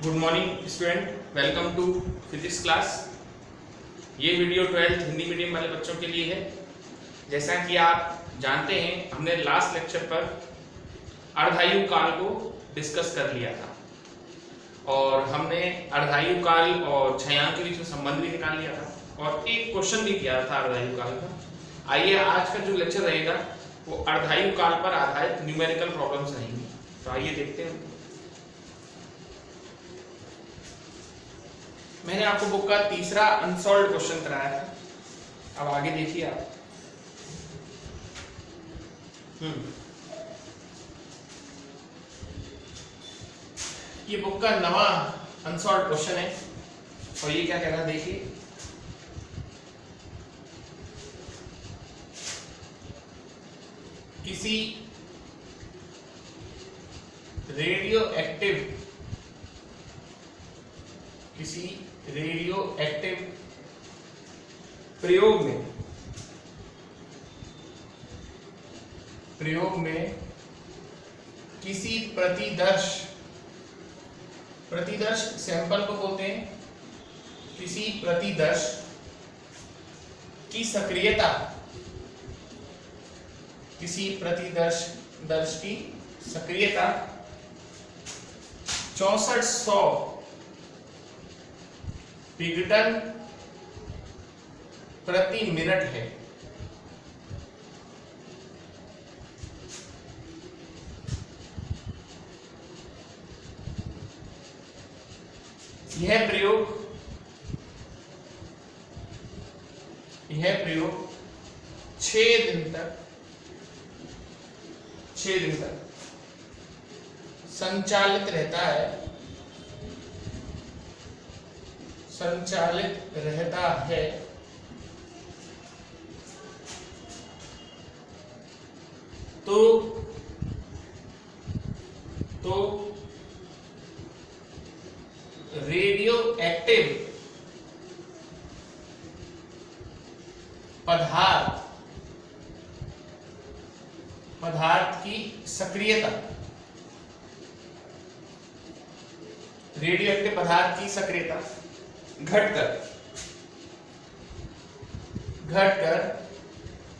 Good morning student, welcome to physics class. ये video 12th Hindi medium वाले बच्चों के लिए है। जैसा कि आप जानते हैं, हमने लास्ट लेक्चर पर अर्धायु काल को डिस्कस कर लिया था और हमने अर्धायु काल और क्षयांक के बीच में संबंध भी निकाल लिया था और एक क्वेश्चन भी किया था अर्धायु काल का। आइए आज का जो लेक्चर रहेगा वो अर्धायु काल पर आधारित न्यूमेरिकल प्रॉब्लम्स रहेंगे। तो आइए देखते हैं। मैंने आपको बुक का तीसरा अनसॉल्व्ड क्वेश्चन कराया था, अब आगे देखिए आप। ये बुक का नवा अनसॉल्व्ड क्वेश्चन है और ये क्या कह रहा है देखिए। किसी रेडियो एक्टिव प्रयोग में किसी प्रतिदर्श सैंपल को बोलते हैं, किसी प्रतिदर्श की सक्रियता, किसी प्रतिदर्श की सक्रियता 6400 विघटन प्रति मिनट है। यह प्रयोग 6 दिन तक संचालित रहता है। तो रेडियो एक्टिव पदार्थ की सक्रियता, रेडियो एक्टिव पदार्थ की सक्रियता घटकर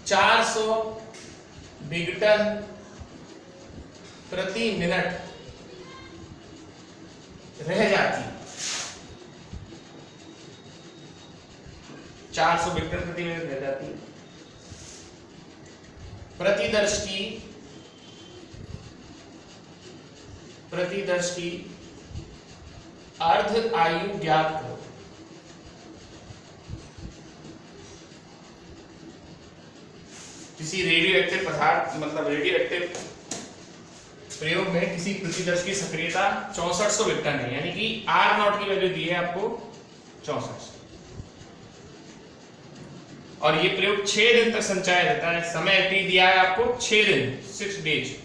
400 विघटन प्रति मिनट रह जाती, 400 विघटन प्रति मिनट रह जाती। प्रतिदर्श की अर्ध आयु ज्ञात करो। किसी रेडियो एक्टिव पदार्थ मतलब रेडियो एक्टिव प्रयोग में किसी प्रतिदर्श की सक्रियता 6400 विघटन है, यानी कि R0 की वैल्यू दी है आपको 6400 और ये प्रयोग 6 दिन तक संचालित रहता है। समय टी दिया है आपको 6 दिन 6 डेज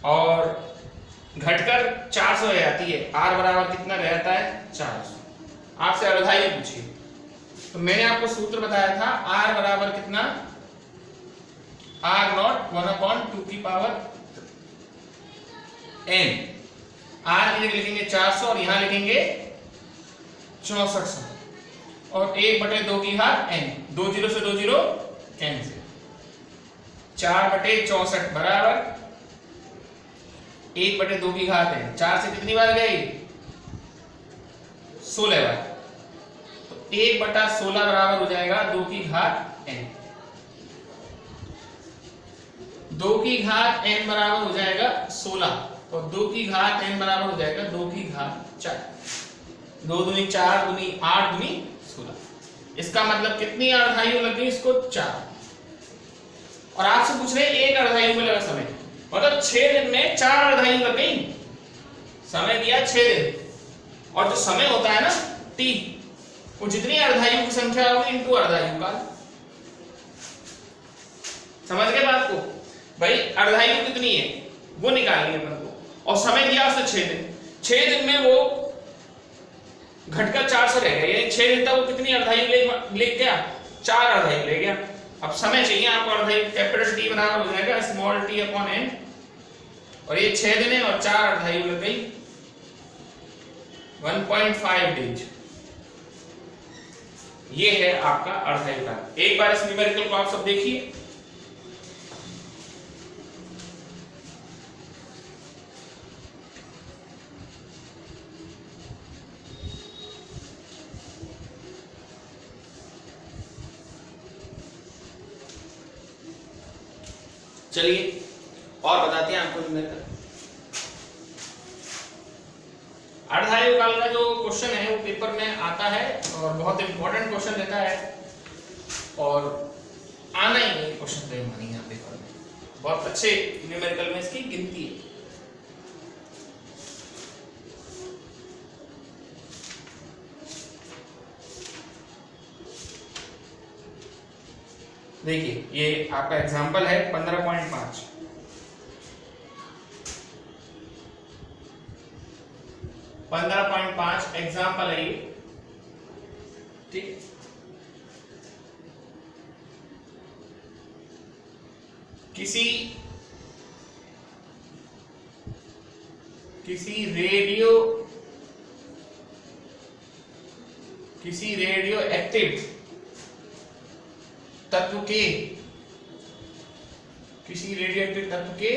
और घटकर 400 रह जाती है। R बराबर कितना रहता है 400। आपसे अर्धायु पूछिए तो मैंने आपको सूत्र बताया था R बराबर कितना, R0 1/2 की पावर n। R की जगह लिखेंगे 400 और यहां लिखेंगे 6400 और 1/2 की घात n, 2 0 से 2 0 कैंसिल, 4/64 बराबर 1/2 की घात n। 4 से कितनी बार गई 16 बार, तो 1/16 बराबर हो जाएगा 2 की घात n। 2 की घात n बराबर हो जाएगा 16 और 2 की घात n बराबर हो जाएगा 2 की घात 4। 2 दूनी 4 दूनी 8 दूनी 16। इसका मतलब कितनी अर्धायु लग गई इसको 4। और आपसे पूछ रहे हैं एक अर्धायु में लगा समय, मतलब 6 दिन में 4 अर्धायु लग गई। समय दिया 6 दिन और जो समय होता है ना t, वो जितनी अर्धायु की संख्या होगी इनटू अर्धायु काल। समझ गए बात को भाई? अर्धायु कितनी है वो निकालनी है अपन को और समय दिया उसने 6 दिन। 6 दिन में वो घटकर 400 रह गया, यानी 6 दिन तक वो कितनी अर्धायु ले गया 4 अर्धायु ले गया। अब समय चाहिए आपको अर्धायु, कैपिटल T बराबर हो जाएगा स्मॉल t अपॉन n और ये 6 दिन है और 4 अर्धायु लग गई 1.5 डेज। ये है आपका अर्धायु काल। एक बार इस न्यूमेरिकल को आप सब देखिए। चलिए और बताते हैं आपको न्यूमेरिकल। अर्धायु काल का जो क्वेश्चन है वो पेपर में आता है और बहुत इंपॉर्टेंट क्वेश्चन रहता है और आना ही नहीं क्वेश्चन तो मानी यहाँ पेपर में। बहुत अच्छे न्यूमेरिकल में इसकी गिनती है। देखिए ये आपका एग्जांपल है 15.5। 15.5 एग्जाम्पल है ये, ठीक। किसी रेडियो एक्टिव तत्व के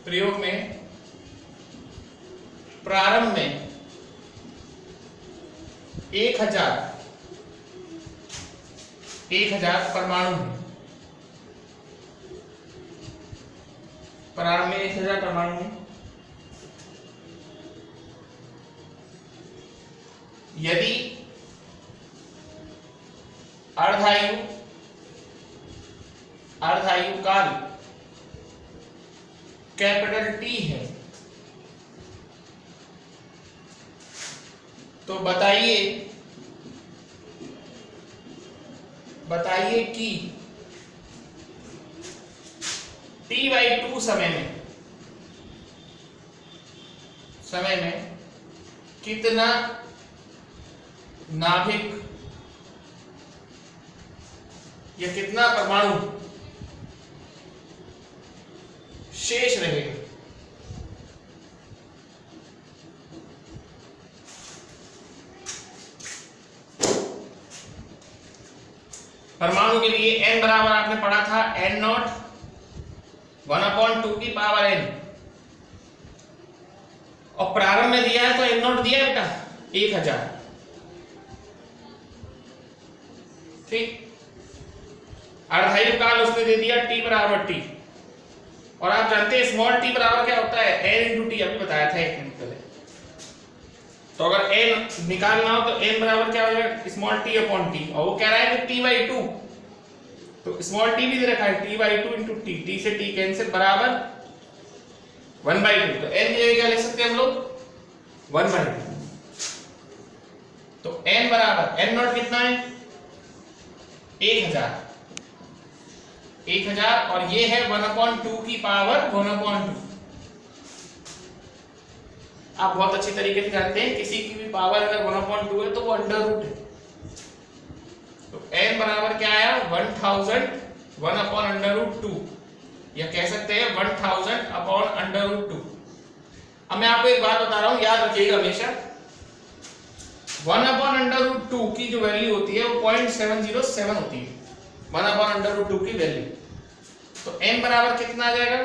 प्रयोग में प्रारंभ में 1000 परमाणु हैं। प्रारंभ में 1000 परमाणु हैं। यदि अर्धायु काल कैपिटल टी है तो बताइए कि T/2 समय में कितना नाभिक या कितना परमाणु शेष रहेगा। परमाणु के लिए n बराबर आपने पढ़ा था n0 1/2 की पावर n, और प्रारंभ में दिया है तो n0 दिया है बेटा 1000, ठीक। अर्धायु काल उसने दे दिया t बराबर t, और आप जानते हैं स्मॉल t बराबर क्या होता है n × t, अभी बताया था एक मिनट पहले। तो अगर n निकालना हो तो n बराबर क्या हो जाएगा स्मॉल t/t, और वो कह रहा है कि t/2, तो स्मॉल t भी दे रखा है t/2 × t, t से t कैंसिल बराबर 1/2, तो n की जगह क्या लिख सकते हैं हम लोग 1/2। तो n बराबर n0 कितना है 1000, और ये है 1/2 की पावर 1/2। आप बहुत अच्छी तरीके से जानते हैं किसी की भी पावर अगर 1/2 है तो वो अंडर रूट है। तो n बराबर क्या आया 1000 1/√2, या कह सकते हैं 1000/√2। अब मैं आपको एक बात बता रहा हूं, याद रखिएगा हमेशा 1/√2 की जो वैल्यू होती है वो 0.707 होती है, 1/√2 की वैल्यू। तो n बराबर कितना आ जाएगा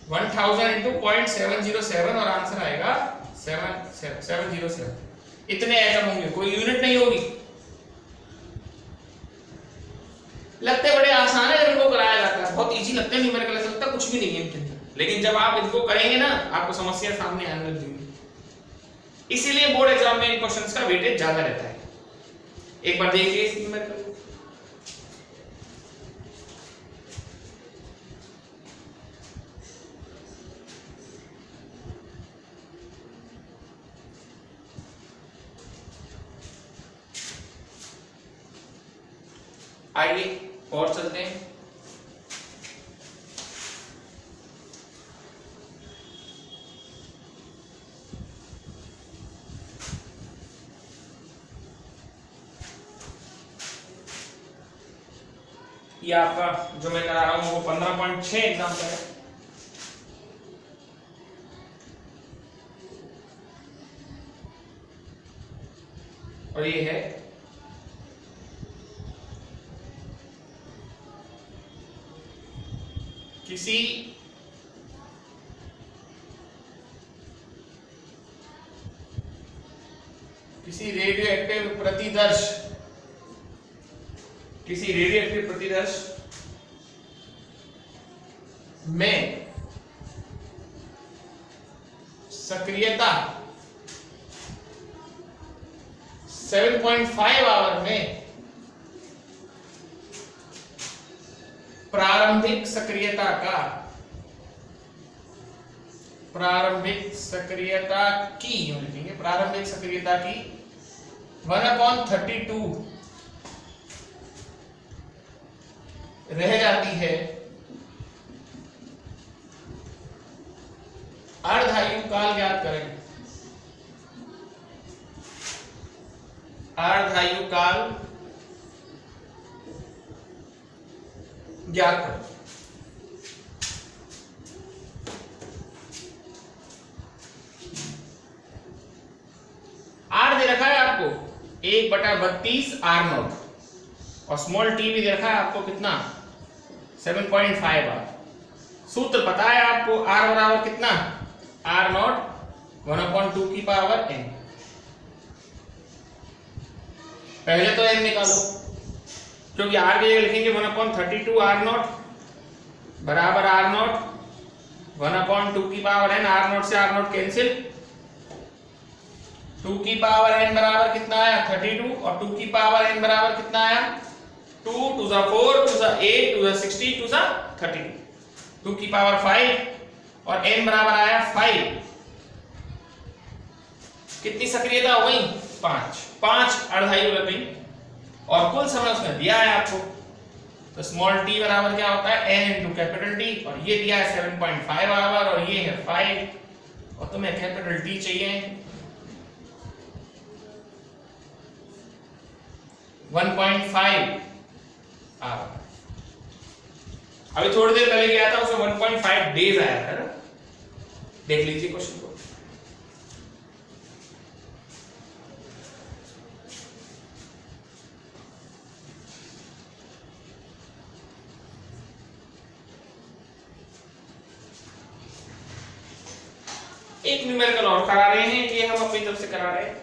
1000 × 0.707, और आंसर आएगा 707। इतने एटम होंगे, कोई यूनिट नहीं होगी। लगते बड़े आसान है जब इनको कराया जाता है, बहुत इजी लगते हैं न्यूमेरिकल, ऐसा लगता है कुछ भी नहीं है इनके अंदर, लेकिन जब आप इनको करेंगे ना आपको समस्या सामने आने लग जाएगी। इसीलिए बोर्ड एग्जाम में इन क्वेश्चंस का वेटेज ज्यादा रहता है। एक बार देखिए इस न्यूमेरिकल, आइए और चलते हैं। ये आपका जो मैं करा रहा हूं वो 15.6 एग्जाम्पल है। और ये है किसी रेडियो एक्टिव प्रतिदर्श में सक्रियता 7.5 आवर में प्रारंभिक सक्रियता की 1/32 रह जाती है, अर्धायु काल ज्ञात करें। अर्धायु काल ज्ञात करें। आर दे रखा है आपको 1/32 R0 और स्मॉल टी भी दे रखा है आपको कितना 7.5 आर। सूत्र पता है आपको, आर बराबर कितना R0 1/2 की पावर n। पहले तो n निकालो, क्योंकि आर की जगह लिखेंगे 1/32 R0 बराबर R0 1/2 की पावर n। R0 से R0 कैंसिल, 2 की पावर n बराबर कितना आया 32 और 2 की पावर n बराबर कितना आया 2 to the 4 to the 8 to the 60 to the 32, 2 की पावर 5 और n बराबर आया 5। कितनी सक्रियता हो गई 5 अर्धायु लग गई और कुल समय उसने दिया है आपको। तो स्मॉल t बराबर क्या होता है n into कैपिटल T और ये दिया है 7.5 आवर और ये है 5 और तुम्हें कैपिटल T चाहिए 1.5 आवर। अभी थोड़ी देर पहले गया था उसमें 1.5 डेज आया था ना, देख लीजिए क्वेश्चन को। एक न्यूमेरिकल और करा रहे हैं, ये हम अपनी तरफ से करा रहे हैं।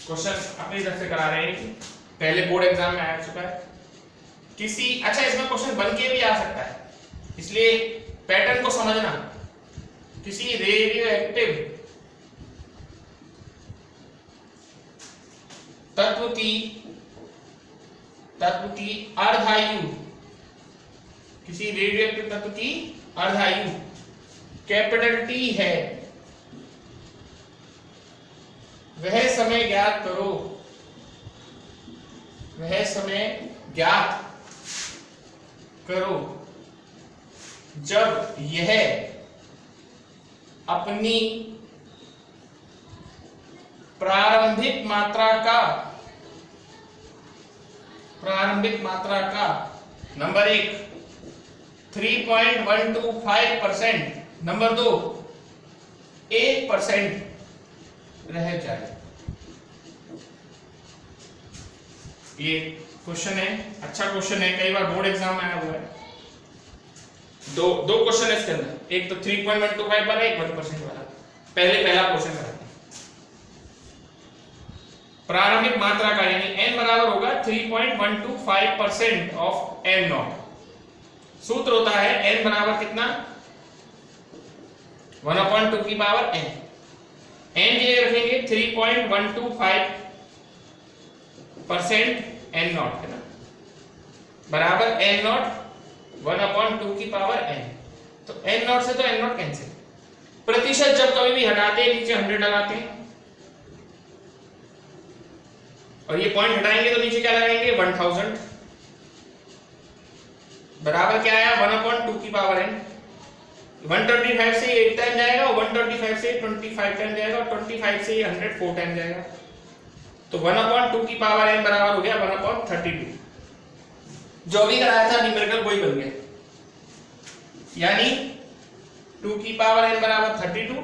क्वेश्चन अपनी तरफ से करा रहे हैं, पहले बोर्ड एग्जाम में आ चुका है किसी। अच्छा, इसमें क्वेश्चन बन के भी आ सकता है, इसलिए पैटर्न को समझना। किसी रेडियो एक्टिव तत्व की अर्धायु, किसी रेडियो एक्टिव तत्व की अर्धायु कैपिटल T है, वह समय ज्ञात करो, जब यह अपनी प्रारंभिक मात्रा का नंबर 1 3.125%, नंबर 2 1% रह जाए। ये क्वेश्चन है, अच्छा क्वेश्चन है, कई बार बोर्ड एग्जाम में आया हुआ है। दो क्वेश्चन है इसके अंदर, एक तो 3.125 वाला, एक 1% वाला। पहला क्वेश्चन कराते हैं। प्रारंभिक मात्रा का यानी n बराबर होगा 3.125% ऑफ m0। सूत्र होता है n बराबर कितना 1/2 की पावर n। n की जगह रखेंगे 3.125% n0 है ना, बराबर n0 1/2 की पावर n। तो n0 से तो n0 कैंसिल, प्रतिशत जब कभी भी हटाते हैं नीचे 100 लगाते हैं और ये पॉइंट हटाएंगे तो नीचे क्या लगाएंगे 1000। बराबर क्या आया 1/2 की पावर n। 125 से ये 8 टाइम जाएगा और 125 से 25 टाइम जाएगा और 25 से ये 100 4 टाइम जाएगा। तो 1/2 की पावर n बराबर हो गया 1/32। जो भी कराया था न्यूमेरिकल वही बन गया, यानी 2 की पावर n बराबर 32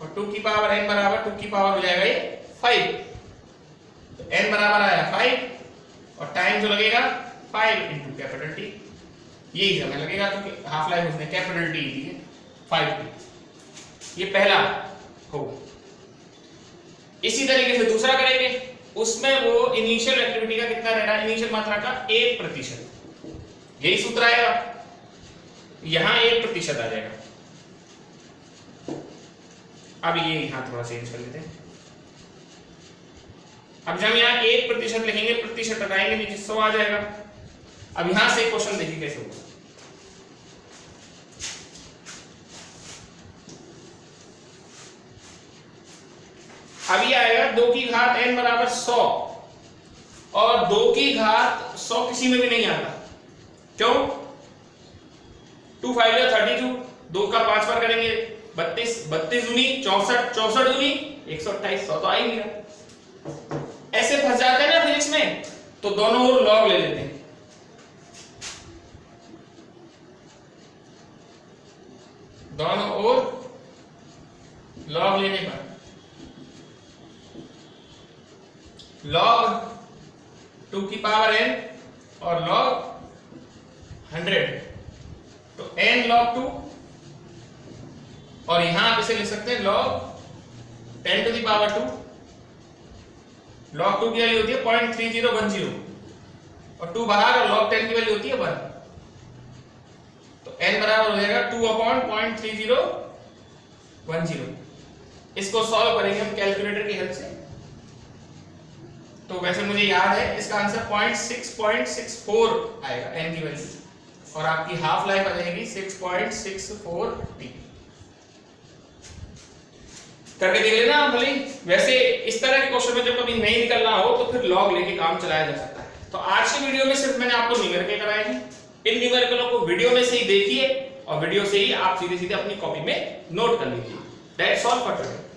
और 2 की पावर n बराबर 2 की पावर हो जाएगा ये 5। तो n बराबर आया 5 और टाइम जो लगेगा 5 इंटू कैपिटल T, यही समय लगेगा क्योंकि हाफ लाइफ उसने कैपिटल T दी है 5T। ये पहला हो। इसी तरीके से दूसरा करेंगे, उसमें वो इनिशियल एक्टिविटी का कितना रह रहा है, इनिशियल मात्रा का 1%, यही सूत्र आएगा, यहां 1% आ जाएगा। अब ये यहां थोड़ा चेंज कर लेते हैं। अब जब यहां 1% लिखेंगे, प्रतिशत हटाएंगे नीचे 100 आ जाएगा। अब यहां से क्वेश्चन देखिए कैसे होगा। अब ये आएगा 2 की घात n बराबर 100 और 2 की घात 100 किसी में भी नहीं आता। क्यों? 2 5 32, 2 का 5 बार करेंगे 32, 32 दूनी 64, 64 दूनी 128, 100 तो आ ही नहीं रहा। ऐसे फंस जाते हैं ना फिजिक्स में, तो दोनों ओर लॉग ले लेते हैं। दोनों ओर लॉग लेने पर लॉग 2 की पावर n और लॉग 100, तो n log 2 और यहां आप इसे लिख सकते हैं log 10 to the power 2। log 2 की वैल्यू होती है 0.3010 और 2 बाहर और log 10 की वैल्यू होती है 1। तो n बराबर हो जाएगा 2/0.3010। इसको सॉल्व करेंगे हम कैलकुलेटर की हेल्प से। तो वैसे मुझे याद है इसका आंसर 0.664 आएगा n की वैल्यू, और आपकी हाफ लाइफ आ जाएगी 6.64t। करके देख लेना आप भले। वैसे इस तरह के क्वेश्चन में जब कभी नहीं निकलना हो तो फिर लॉग लेके काम चलाया जा सकता है। तो आज की वीडियो में सिर्फ मैंने आपको न्यूमेरिकल कराए हैं। इन न्यूमेरिकलों को वीडियो में से ही देखिए और वीडियो से ही आप सीधे सीधे अपनी कॉपी में नोट कर लीजिए। That's all for today.